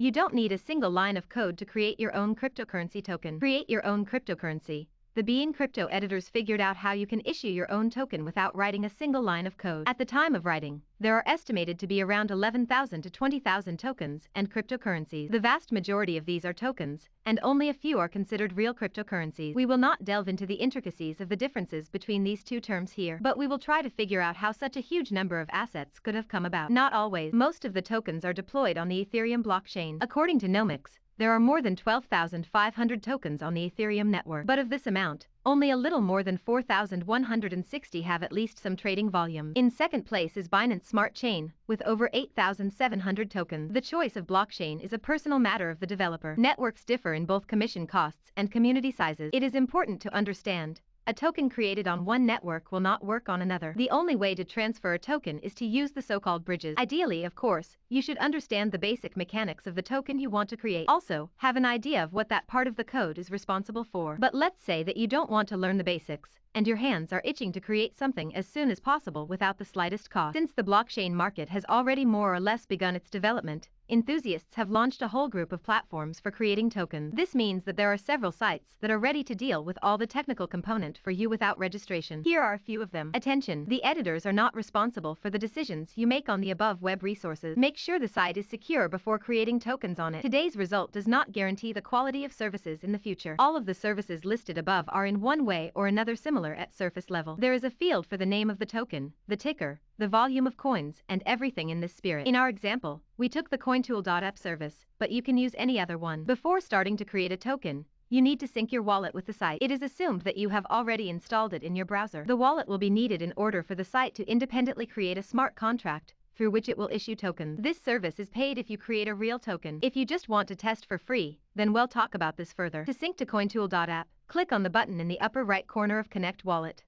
You don't need a single line of code to create your own cryptocurrency token. Create your own cryptocurrency. The Bean Crypto editors figured out how you can issue your own token without writing a single line of code. At the time of writing, there are estimated to be around 11,000 to 20,000 tokens and cryptocurrencies. The vast majority of these are tokens, and only a few are considered real cryptocurrencies. We will not delve into the intricacies of the differences between these two terms here, but we will try to figure out how such a huge number of assets could have come about. Not always. Most of the tokens are deployed on the Ethereum blockchain. According to Nomics, there are more than 12,500 tokens on the Ethereum network. But of this amount, only a little more than 4,160 have at least some trading volume. In second place is Binance Smart Chain, with over 8,700 tokens. The choice of blockchain is a personal matter of the developer. Networks differ in both commission costs and community sizes. It is important to understand, a token created on one network will not work on another. The only way to transfer a token is to use the so-called bridges. Ideally, of course, you should understand the basic mechanics of the token you want to create. Also, have an idea of what that part of the code is responsible for. But let's say that you don't want to learn the basics, and your hands are itching to create something as soon as possible without the slightest cost. Since the blockchain market has already more or less begun its development, enthusiasts have launched a whole group of platforms for creating tokens. This means that there are several sites that are ready to deal with all the technical component for you without registration. Here are a few of them. Attention! The editors are not responsible for the decisions you make on the above web resources. Make sure the site is secure before creating tokens on it. Today's result does not guarantee the quality of services in the future. All of the services listed above are in one way or another similar at surface level. There is a field for the name of the token, the ticker, the volume of coins, and everything in this spirit. In our example, we took the CoinTool.app service, but you can use any other one. Before starting to create a token, you need to sync your wallet with the site. It is assumed that you have already installed it in your browser. The wallet will be needed in order for the site to independently create a smart contract through which it will issue tokens. This service is paid if you create a real token. If you just want to test for free, then we'll talk about this further. To sync to CoinTool.app, click on the button in the upper right corner of Connect Wallet.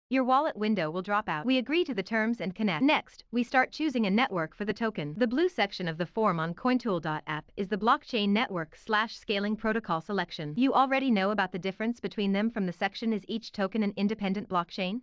Your wallet window will drop out. We agree to the terms and connect. Next, we start choosing a network for the token. The blue section of the form on CoinTool.app is the blockchain network/scaling protocol selection. You already know about the difference between them from the section is each token an independent blockchain?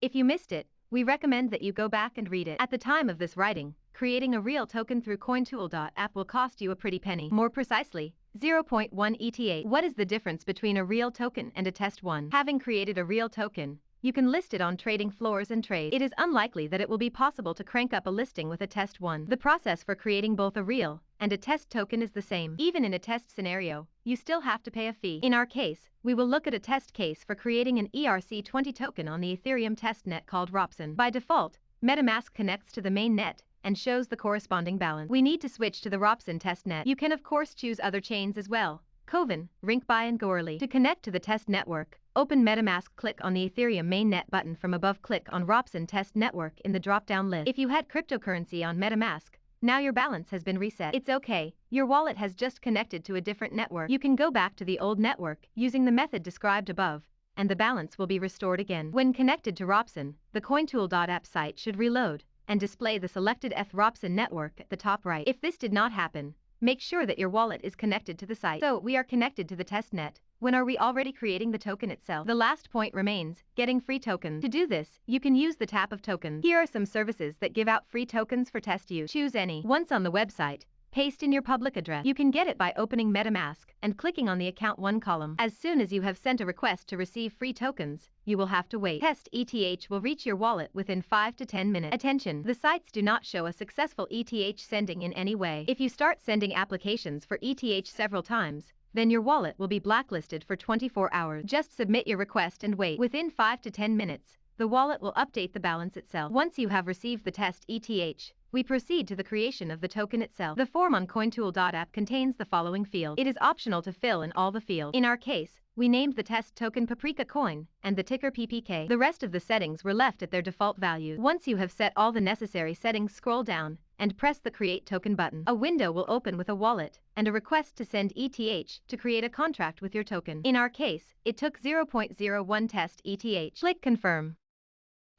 If you missed it, we recommend that you go back and read it. At the time of this writing, creating a real token through CoinTool.app will cost you a pretty penny. More precisely, 0.1 ETH. What is the difference between a real token and a test one? Having created a real token, you can list it on trading floors and trade. It is unlikely that it will be possible to crank up a listing with a test one. The process for creating both a real and a test token is the same. Even in a test scenario, you still have to pay a fee. In our case, we will look at a test case for creating an ERC20 token on the Ethereum testnet called Ropson. By default, MetaMask connects to the main net and shows the corresponding balance. We need to switch to the Ropson testnet. You can of course choose other chains as well, Kovan, RinkBuy and Goerli. To connect to the test network, open MetaMask, click on the Ethereum mainnet button from above, click on Ropson Test Network in the drop-down list. If you had cryptocurrency on MetaMask, now your balance has been reset. It's okay, your wallet has just connected to a different network. You can go back to the old network using the method described above, and the balance will be restored again. When connected to Ropson, the CoinTool.app site should reload and display the selected Ropson network at the top right. If this did not happen, make sure that your wallet is connected to the site. So we are connected to the testnet. When are we already creating the token itself? The last point remains, getting free tokens. To do this, you can use the tap of tokens. Here are some services that give out free tokens for test use. Choose any. Once on the website, paste in your public address. You can get it by opening MetaMask and clicking on the Account 1 column. As soon as you have sent a request to receive free tokens, you will have to wait. Test ETH will reach your wallet within 5 to 10 minutes. Attention! The sites do not show a successful ETH sending in any way. If you start sending applications for ETH several times, then your wallet will be blacklisted for 24 hours. Just submit your request and wait. Within 5 to 10 minutes, the wallet will update the balance itself. Once you have received the test ETH, we proceed to the creation of the token itself. The form on CoinTool.app contains the following field. It is optional to fill in all the fields. In our case, we named the test token Paprika Coin and the ticker PPK. The rest of the settings were left at their default values. Once you have set all the necessary settings, scroll down and press the Create Token button. A window will open with a wallet and a request to send ETH to create a contract with your token. In our case, it took 0.01 test ETH. Click Confirm.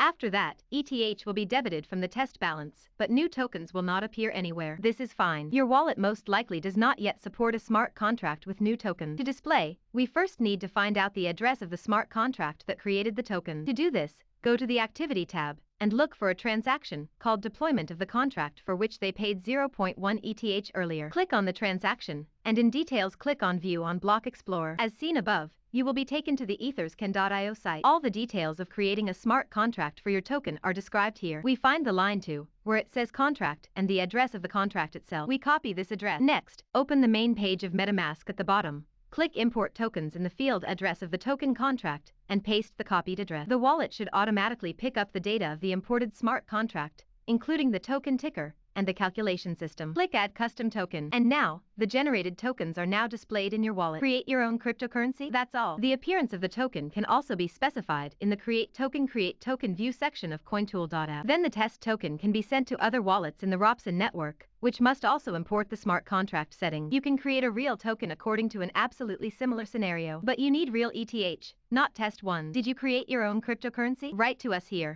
After that, ETH will be debited from the test balance, but new tokens will not appear anywhere. This is fine. Your wallet most likely does not yet support a smart contract with new tokens. To display, we first need to find out the address of the smart contract that created the token. To do this, go to the Activity tab and look for a transaction called deployment of the contract for which they paid 0.1 ETH earlier. Click on the transaction, and in details click on View on Block Explorer. As seen above, you will be taken to the etherscan.io site. All the details of creating a smart contract for your token are described here. We find the line 2, where it says contract and the address of the contract itself. We copy this address. Next, open the main page of MetaMask at the bottom. Click Import Tokens in the field address of the token contract and paste the copied address. The wallet should automatically pick up the data of the imported smart contract, including the token ticker and the calculation system. Click Add Custom Token. And now, the generated tokens are now displayed in your wallet. Create your own cryptocurrency? That's all. The appearance of the token can also be specified in the Create Token View section of CoinTool.app. Then the test token can be sent to other wallets in the Ropson network, which must also import the smart contract setting. You can create a real token according to an absolutely similar scenario, but you need real ETH, not test one. Did you create your own cryptocurrency? Write to us here.